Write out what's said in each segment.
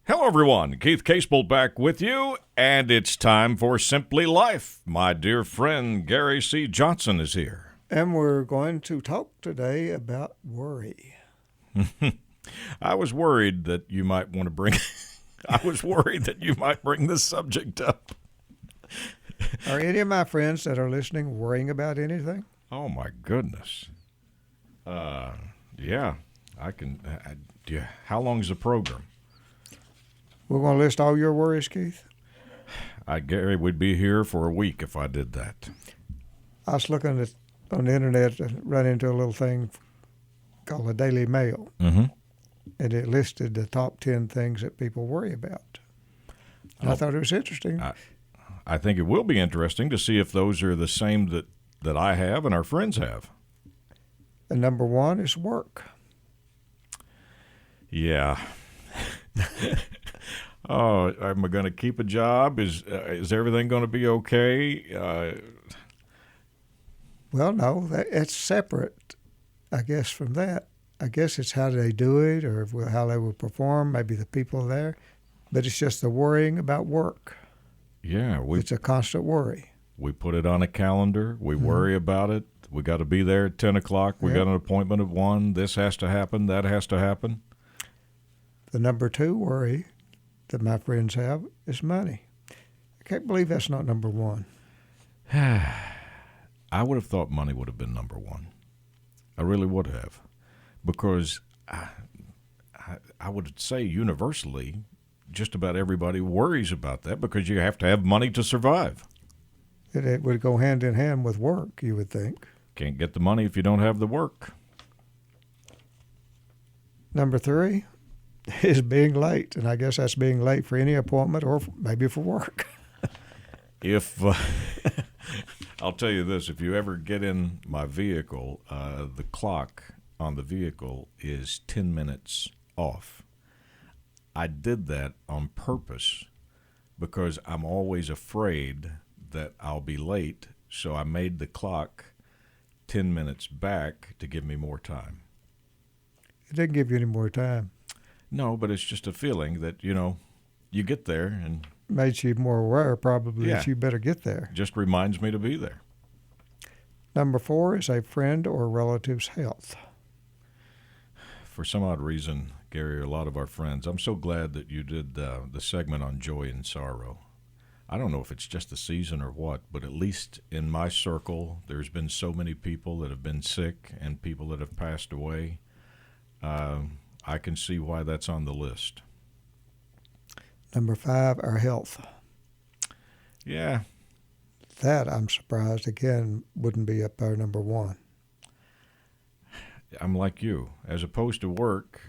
Hello, everyone. Keith Casebolt back with you, and it's time for Simply Life. My dear friend Gary C. Johnson is here. And we're going to talk today about worry. I was worried that you might want to bring. I was worried that you might bring this subject up. Are any of my friends that are listening worrying about anything? Oh my goodness. Yeah, I can. How long is the program? We're going to list all your worries, Keith. Gary would be here for a week if I did that. I was looking on the internet and run into a little thing called the Daily Mail, and it listed the top 10 things that people worry about. And I thought it was interesting. I think it will be interesting to see if those are the same that I have and our friends have. And number one is work. Yeah. Oh, am I going to keep a job? Is everything going to be okay? Well, no, it's separate, I guess, from that. I guess it's how they do it or how they will perform, maybe the people there. But it's just the worrying about work. Yeah. It's a constant worry. We put it on a calendar. We worry about it. We got to be there at 10 o'clock. We got an appointment at 1. This has to happen. That has to happen. The number 2 worry that my friends have is money. I can't believe that's not number 1. I would have thought money would have been number 1. I really would have. Because I would say universally, just about everybody worries about that because you have to have money to survive. It would go hand in hand with work, you would think. Can't get the money if you don't have the work. Number 3 is being late, and I guess that's being late for any appointment or maybe for work. I'll tell you this, if you ever get in my vehicle, the clock on the vehicle is 10 minutes off. I did that on purpose because I'm always afraid that I'll be late, so I made the clock 10 minutes back to give me more time. It didn't give you any more time. No, but it's just a feeling that, you get there and... Made you more aware probably that you better get there. Just reminds me to be there. Number 4 is a friend or relative's health. For some odd reason, Gary, a lot of our friends, I'm so glad that you did the segment on joy and sorrow. I don't know if it's just the season or what, but at least in my circle, there's been so many people that have been sick and people that have passed away. I can see why that's on the list. Number 5, our health. Yeah. That, I'm surprised, again, wouldn't be up there number 1. I'm like you. As opposed to work,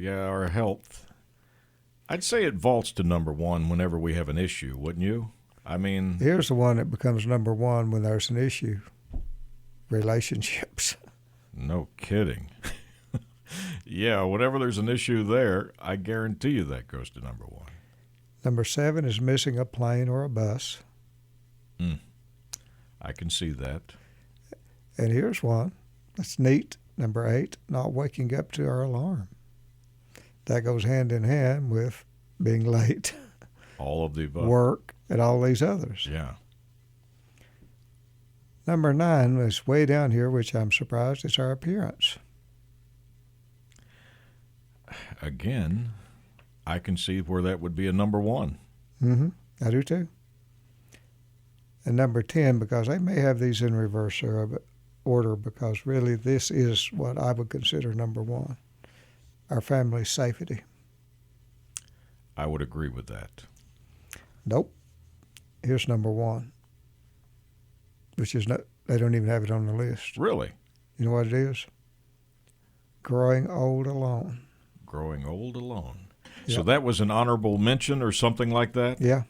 our health, I'd say it vaults to number 1 whenever we have an issue, wouldn't you? I mean... Here's the one that becomes number 1 when there's an issue. Relationships. No kidding. Yeah, whenever there's an issue there, I guarantee you that goes to number 1. Number 7 is missing a plane or a bus. I can see that. And here's one that's neat. Number 8, not waking up to our alarm. That goes hand in hand with being late. All of the above. Work, and all these others. Yeah. Number 9 is way down here, which I'm surprised, it's our appearance. Again, I can see where that would be a number 1. I do too. And number 10, because they may have these in reverse order, because really this is what I would consider number 1, our family's safety. I would agree with that. Nope. Here's number 1, which is not, they don't even have it on the list. Really? You know what it is? Growing old alone. Growing old alone. Yep. So that was an honorable mention or something like that? Yeah.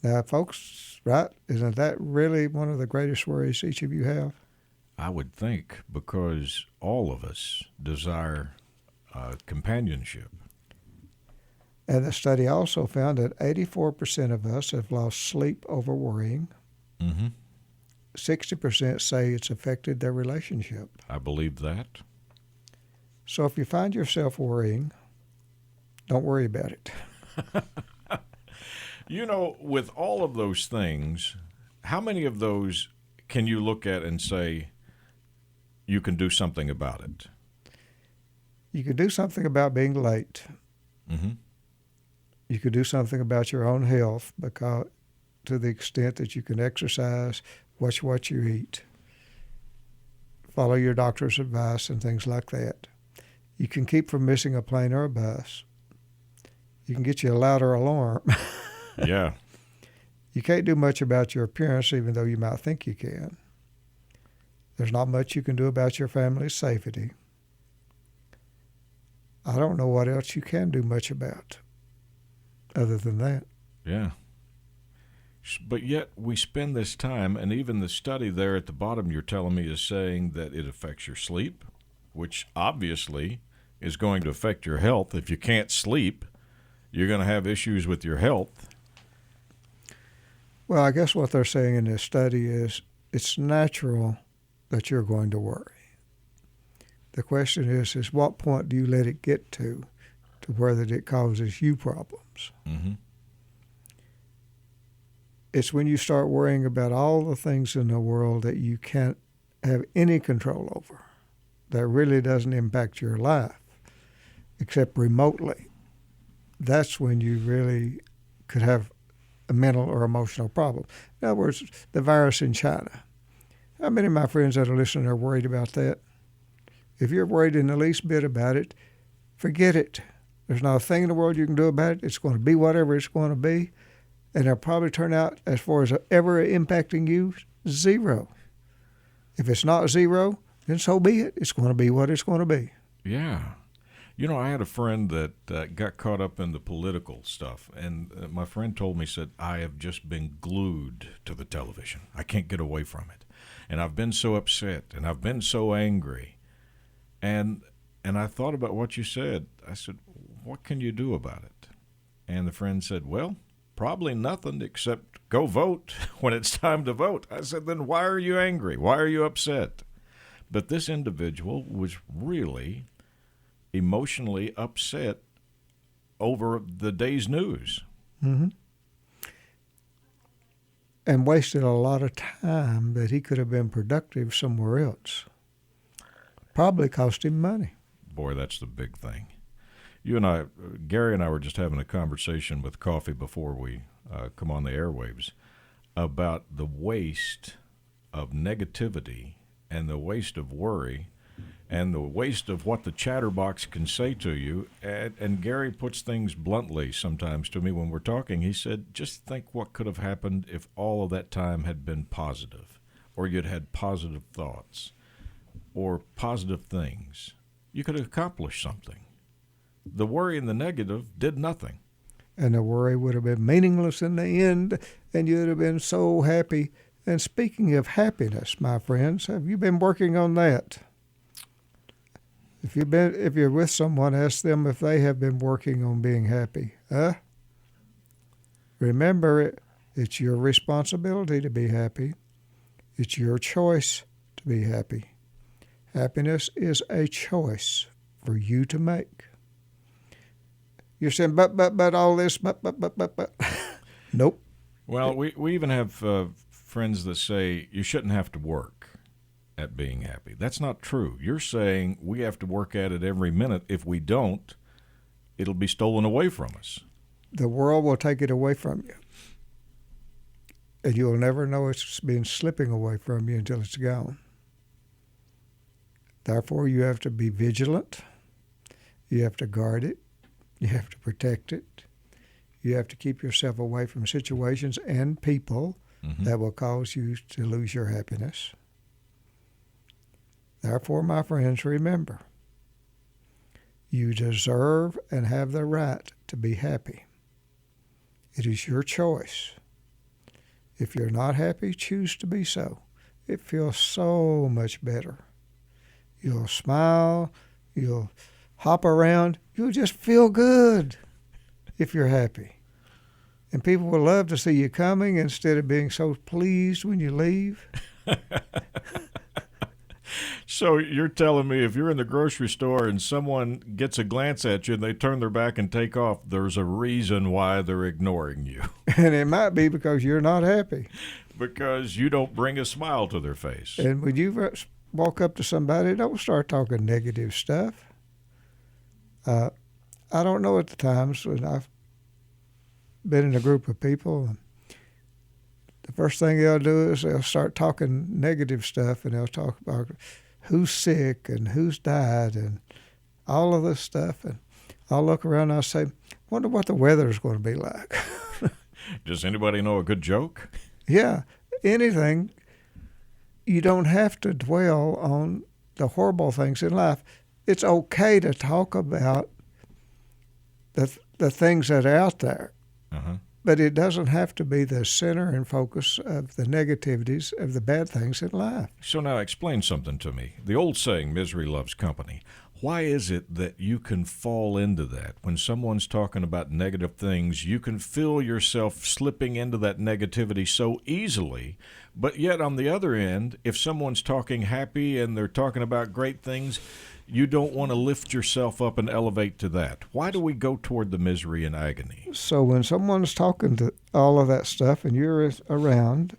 Now, folks, right, isn't that really one of the greatest worries each of you have? I would think, because all of us desire companionship. And the study also found that 84% of us have lost sleep over worrying. 60% say it's affected their relationship. I believe that. So if you find yourself worrying, Don't worry about it. You know, with all of those things, how many of those can you look at and say you can do something about it? You could do something about being late. Mm-hmm. You could do something about your own health, because to the extent that you can exercise, watch what you eat, follow your doctor's advice and things like that. You can keep from missing a plane or a bus. You can get you a louder alarm. Yeah. You can't do much about your appearance, even though you might think you can. There's not much you can do about your family's safety. I don't know what else you can do much about other than that. Yeah. But yet we spend this time, and even the study there at the bottom you're telling me is saying that it affects your sleep, which obviously is going to affect your health. If you can't sleep, you're going to have issues with your health. Well, I guess what they're saying in this study is it's natural that you're going to worry. The question is what point do you let it get to where that it causes you problems? Mm-hmm. It's when you start worrying about all the things in the world that you can't have any control over, that really doesn't impact your life, except remotely. That's when you really could have a mental or emotional problem. In other words, the virus in China. How many of my friends that are listening are worried about that? If you're worried in the least bit about it, forget it. There's not a thing in the world you can do about it. It's going to be whatever it's going to be. And it'll probably turn out, as far as ever impacting you, zero. If it's not zero, then so be it. It's going to be what it's going to be. Yeah. You know, I had a friend that got caught up in the political stuff, and my friend told me, said, I have just been glued to the television. I can't get away from it. And I've been so upset, and I've been so angry. And I thought about what you said. I said, what can you do about it? And the friend said, well, probably nothing except go vote when it's time to vote. I said, then why are you angry? Why are you upset? But this individual was really emotionally upset over the day's news. Mm-hmm. And wasted a lot of time that he could have been productive somewhere else. Probably cost him money. Boy, that's the big thing. You and I, Gary and I were just having a conversation with coffee before we come on the airwaves about the waste of negativity and the waste of worry and the waste of what the chatterbox can say to you. And Gary puts things bluntly sometimes to me when we're talking. He said, just think what could have happened if all of that time had been positive, or you'd had positive thoughts or positive things. You could have accomplished something. The worry and the negative did nothing. And the worry would have been meaningless in the end, and you'd have been so happy. And speaking of happiness, my friends, have you been working on that? If you're with someone, ask them if they have been working on being happy. Remember, it's your responsibility to be happy. It's your choice to be happy. Happiness is a choice for you to make. You're saying, but all this, but. Nope. Well, we even have friends that say you shouldn't have to work at being happy. That's not true. You're saying we have to work at it every minute. If we don't, it'll be stolen away from us. The world will take it away from you. And you'll never know it's been slipping away from you until it's gone. Therefore, you have to be vigilant. You have to guard it. You have to protect it. You have to keep yourself away from situations and people that will cause you to lose your happiness. Therefore, my friends, remember, you deserve and have the right to be happy. It is your choice. If you're not happy, choose to be so. It feels so much better. You'll smile, you'll hop around, you'll just feel good if you're happy. And people will love to see you coming instead of being so pleased when you leave. So you're telling me if you're in the grocery store and someone gets a glance at you and they turn their back and take off, there's a reason why they're ignoring you. And it might be because you're not happy. Because you don't bring a smile to their face. And when you walk up to somebody, don't start talking negative stuff. I don't know at the times when I've been in a group of people, and the first thing they'll do is they'll start talking negative stuff, and they'll talk about who's sick and who's died and all of this stuff. And I'll look around and I'll say, wonder what the weather's going to be like. Does anybody know a good joke? Yeah, anything. You don't have to dwell on the horrible things in life. It's okay to talk about the things that are out there, but it doesn't have to be the center and focus of the negativities of the bad things in life. So now explain something to me. The old saying, misery loves company. Why is it that you can fall into that? When someone's talking about negative things, you can feel yourself slipping into that negativity so easily, but yet on the other end, if someone's talking happy and they're talking about great things, you don't want to lift yourself up and elevate to that. Why do we go toward the misery and agony? So when someone's talking to all of that stuff and you're around,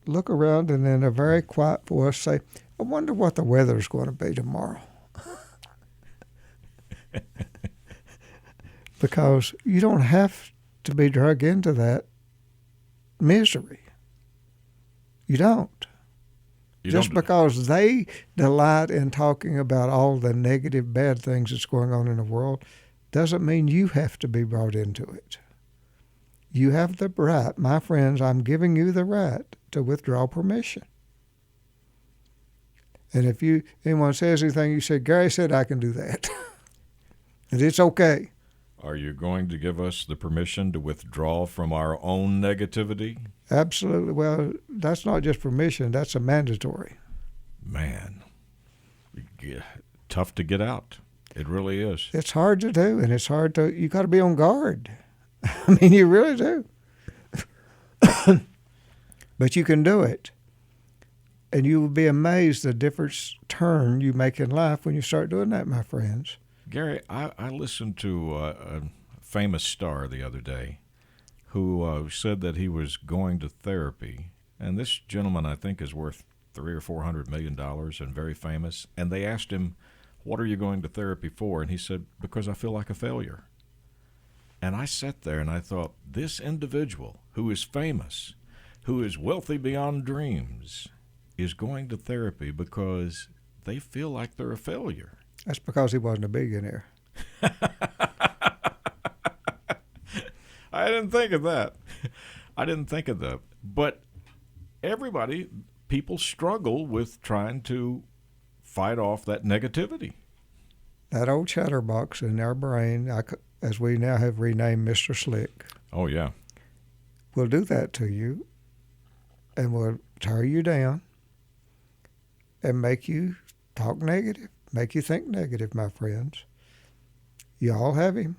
look around and in a very quiet voice say, I wonder what the weather's going to be tomorrow. Because you don't have to be drug into that misery. You don't. Just because they delight in talking about all the negative, bad things that's going on in the world doesn't mean you have to be brought into it. You have the right, my friends, I'm giving you the right to withdraw permission. And if anyone says anything, you say, Gary said I can do that. And it's okay. Are you going to give us the permission to withdraw from our own negativity? Absolutely. Well, that's not just permission, that's a mandatory. Man, tough to get out. It really is. It's hard to do, and it's hard to, you got to be on guard. I mean, you really do. But you can do it. And you will be amazed the difference turn you make in life when you start doing that, my friends. Gary, I listened to a famous star the other day who said that he was going to therapy. And this gentleman, I think, is worth $300 or $400 million and very famous. And they asked him, what are you going to therapy for? And he said, because I feel like a failure. And I sat there and I thought, this individual who is famous, who is wealthy beyond dreams, is going to therapy because they feel like they're a failure. That's because he wasn't a billionaire. I didn't think of that. But people struggle with trying to fight off that negativity. That old chatterbox in our brain, as we now have renamed Mr. Slick. Oh, yeah. Will do that to you and will tear you down and make you talk negative, make you think negative, my friends. You all have him.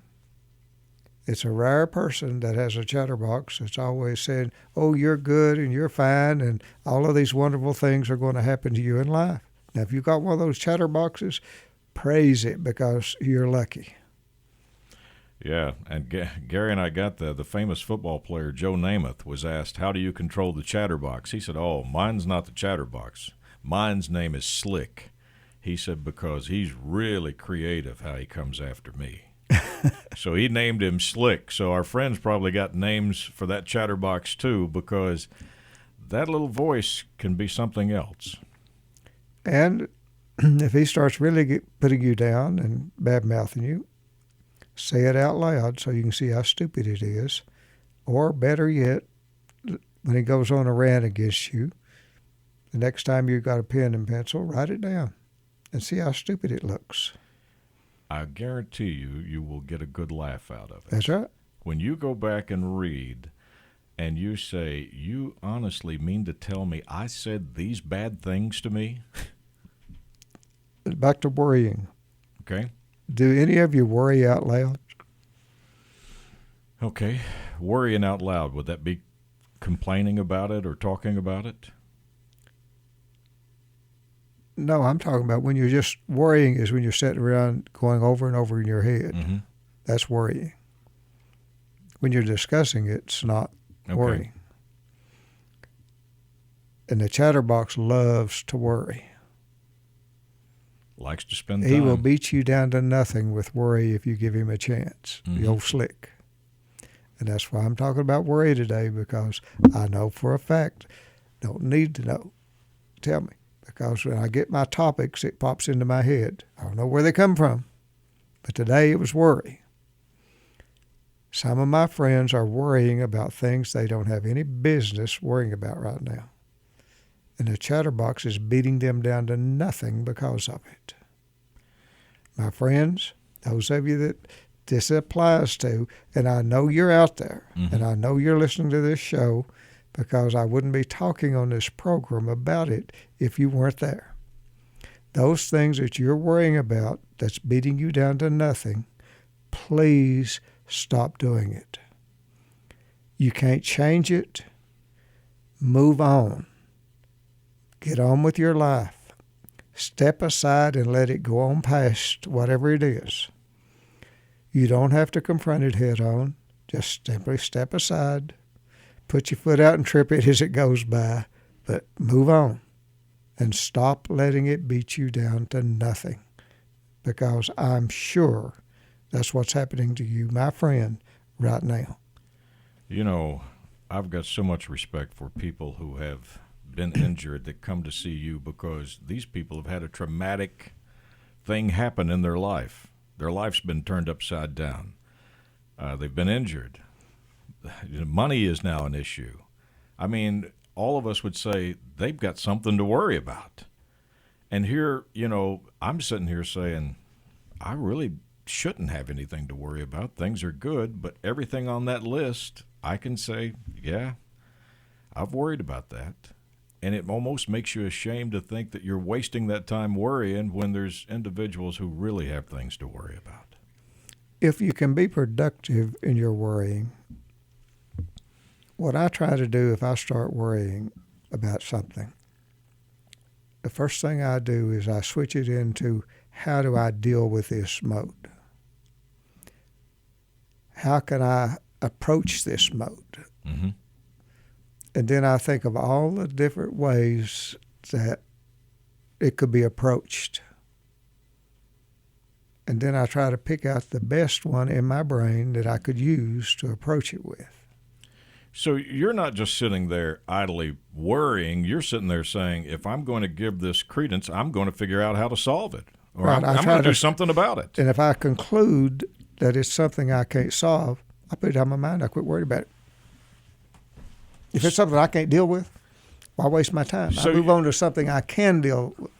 It's a rare person that has a chatterbox that's always saying, oh, you're good and you're fine and all of these wonderful things are going to happen to you in life. Now, if you've got one of those chatterboxes, praise it because you're lucky. Yeah, and Gary and I got the famous football player Joe Namath was asked, how do you control the chatterbox? He said, oh, mine's not the chatterbox. Mine's name is Slick. He said, because he's really creative how he comes after me. So he named him Slick. So our friends probably got names for that chatterbox too, because that little voice can be something else. And if he starts really putting you down and bad-mouthing you, say it out loud so you can see how stupid it is. Or better yet, when he goes on a rant against you, the next time you've got a pen and pencil, write it down and see how stupid it looks. I guarantee you will get a good laugh out of it. That's right. When you go back and read and you say, you honestly mean to tell me I said these bad things to me? Back to worrying. Okay. Do any of you worry out loud? Okay. Worrying out loud, would that be complaining about it or talking about it? No, I'm talking about when you're just worrying is when you're sitting around going over and over in your head. Mm-hmm. That's worrying. When you're discussing it, it's not worrying. And the chatterbox loves to worry. Likes to spend time. He will beat you down to nothing with worry if you give him a chance. Mm-hmm. The old slick. And that's why I'm talking about worry today, because I know for a fact, don't need to know. Tell me. Because when I get my topics, it pops into my head. I don't know where they come from. But today it was worry. Some of my friends are worrying about things they don't have any business worrying about right now. And the chatterbox is beating them down to nothing because of it. My friends, those of you that this applies to, and I know you're out there, mm-hmm. and I know you're listening to this show, because I wouldn't be talking on this program about it if you weren't there. Those things that you're worrying about that's beating you down to nothing, please stop doing it. You can't change it. Move on. Get on with your life. Step aside and let it go on past whatever it is. You don't have to confront it head on. Just simply step aside. Put your foot out and trip it as it goes by, but move on and stop letting it beat you down to nothing, because I'm sure that's what's happening to you, my friend, right now. You know, I've got so much respect for people who have been injured that come to see you, because these people have had a traumatic thing happen in their life. Their life's been turned upside down. They've been injured. Money is now an issue. I mean, all of us would say they've got something to worry about. And here, you know, I'm sitting here saying, I really shouldn't have anything to worry about. Things are good, but everything on that list, I can say, yeah, I've worried about that. And it almost makes you ashamed to think that you're wasting that time worrying when there's individuals who really have things to worry about. If you can be productive in your worrying, what I try to do if I start worrying about something, the first thing I do is I switch it into, how do I deal with this mode? How can I approach this mode? Mm-hmm. And then I think of all the different ways that it could be approached. And then I try to pick out the best one in my brain that I could use to approach it with. So you're not just sitting there idly worrying. You're sitting there saying, if I'm going to give this credence, I'm going to figure out how to solve it. Or right, I'm going to do something about it. And if I conclude that it's something I can't solve, I put it out of my mind. I quit worrying about it. If it's something I can't deal with, why waste my time? So I move on to something I can deal with,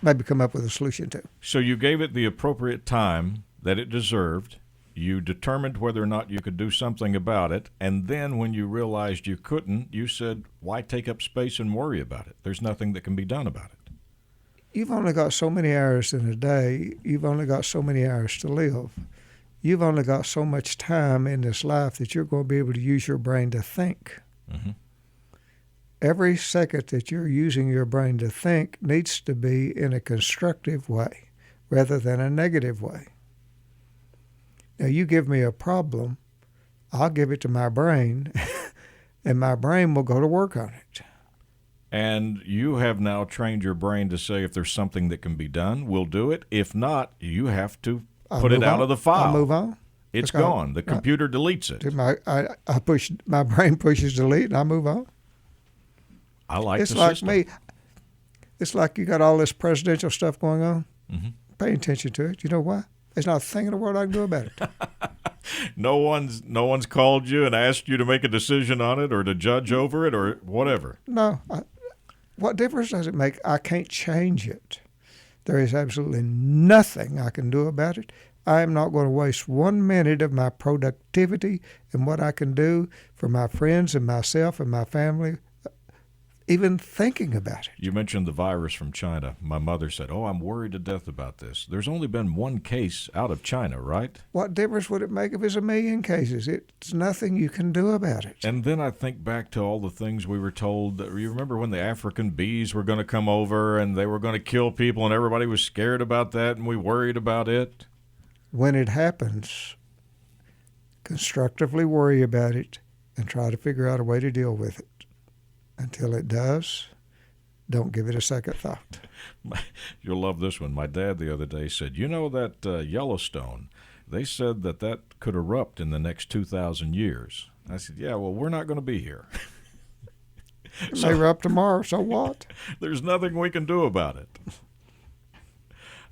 maybe come up with a solution to. So you gave it the appropriate time that it deserved. You determined whether or not you could do something about it, and then when you realized you couldn't, you said, why take up space and worry about it? There's nothing that can be done about it. You've only got so many hours in a day. You've only got so many hours to live. You've only got so much time in this life that you're going to be able to use your brain to think. Mm-hmm. Every second that you're using your brain to think needs to be in a constructive way rather than a negative way. Now, you give me a problem, I'll give it to my brain, and my brain will go to work on it. And you have now trained your brain to say, if there's something that can be done, we'll do it. If not, you have to put it out of the file. I'll move on. It's gone. The computer deletes it. My brain pushes delete, and I move on. I like it's the like system. me. It's like you got all this presidential stuff going on. Mm-hmm. Pay attention to it. You know why? There's not a thing in the world I can do about it. No one's called you and asked you to make a decision on it or to judge over it or whatever. No. What difference does it make? I can't change it. There is absolutely nothing I can do about it. I am not going to waste 1 minute of my productivity and what I can do for my friends and myself and my family even thinking about it. You mentioned the virus from China. My mother said, "Oh, I'm worried to death about this." There's only been one case out of China, right? What difference would it make if it's a million cases? It's nothing you can do about it. And then I think back to all the things we were told. You remember when the African bees were going to come over and they were going to kill people, and everybody was scared about that, and we worried about it? When it happens, constructively worry about it and try to figure out a way to deal with it. Until it does, don't give it a second thought. You'll love this one. My dad the other day said, "You know that Yellowstone, they said that could erupt in the next 2,000 years." I said, "Yeah, well, we're not going to be here." It may erupt tomorrow, so what? There's nothing we can do about it.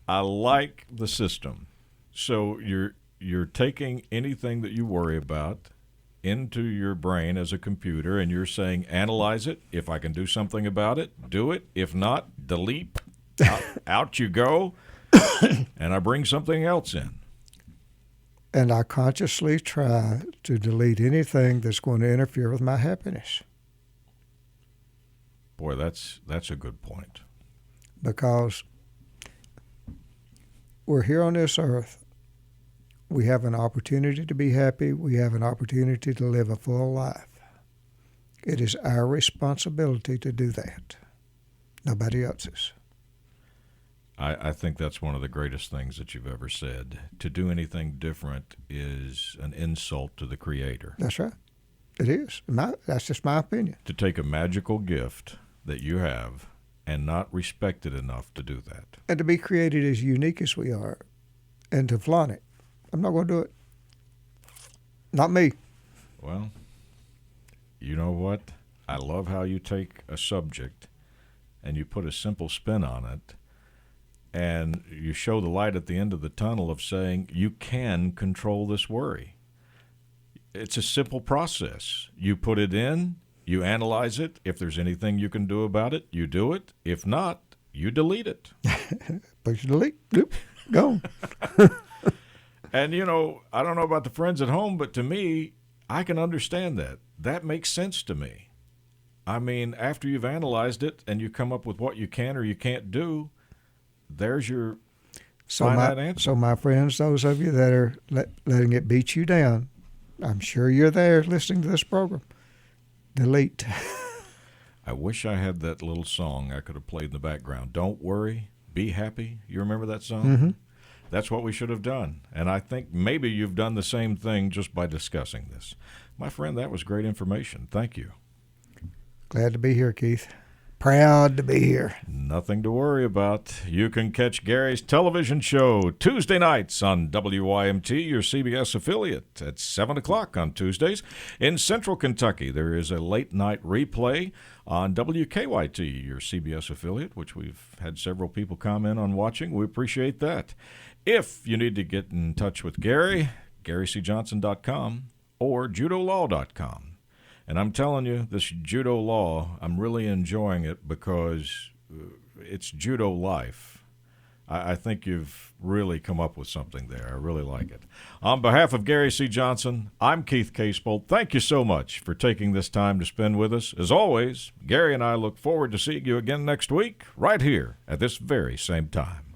I like the system. So you're taking anything that you worry about into your brain as a computer, and you're saying, analyze it. If I can do something about it, do it. If not, delete. Out you go. And I bring something else in. And I consciously try to delete anything that's going to interfere with my happiness. Boy, that's a good point. Because we're here on this earth. We have an opportunity to be happy. We have an opportunity to live a full life. It is our responsibility to do that. Nobody else's. I think that's one of the greatest things that you've ever said. To do anything different is an insult to the Creator. That's right. It is. That's just my opinion. To take a magical gift that you have and not respect it enough to do that. And to be created as unique as we are and to flaunt it. I'm not going to do it. Not me. Well, you know what? I love how you take a subject and you put a simple spin on it, and you show the light at the end of the tunnel of saying you can control this worry. It's a simple process. You put it in, you analyze it. If there's anything you can do about it, you do it. If not, you delete it. Push delete. Oop, go. And, you know, I don't know about the friends at home, but to me, I can understand that. That makes sense to me. I mean, after you've analyzed it and you come up with what you can or you can't do, there's your finite answer. So, my friends, those of you that are letting it beat you down, I'm sure you're there listening to this program. Delete. I wish I had that little song I could have played in the background. Don't worry, be happy. You remember that song? Mm-hmm. That's what we should have done. And I think maybe you've done the same thing just by discussing this. My friend, that was great information. Thank you. Glad to be here, Keith. Proud to be here. Nothing to worry about. You can catch Gary's television show Tuesday nights on WYMT, your CBS affiliate, at 7 o'clock on Tuesdays. In Central Kentucky, there is a late-night replay on WKYT, your CBS affiliate, which we've had several people comment on watching. We appreciate that. If you need to get in touch with Gary, GaryCJohnson.com or JudoLaw.com. And I'm telling you, this judo law, I'm really enjoying it because it's judo life. I think you've really come up with something there. I really like it. On behalf of Gary C. Johnson, I'm Keith Casebolt. Thank you so much for taking this time to spend with us. As always, Gary and I look forward to seeing you again next week, right here at this very same time.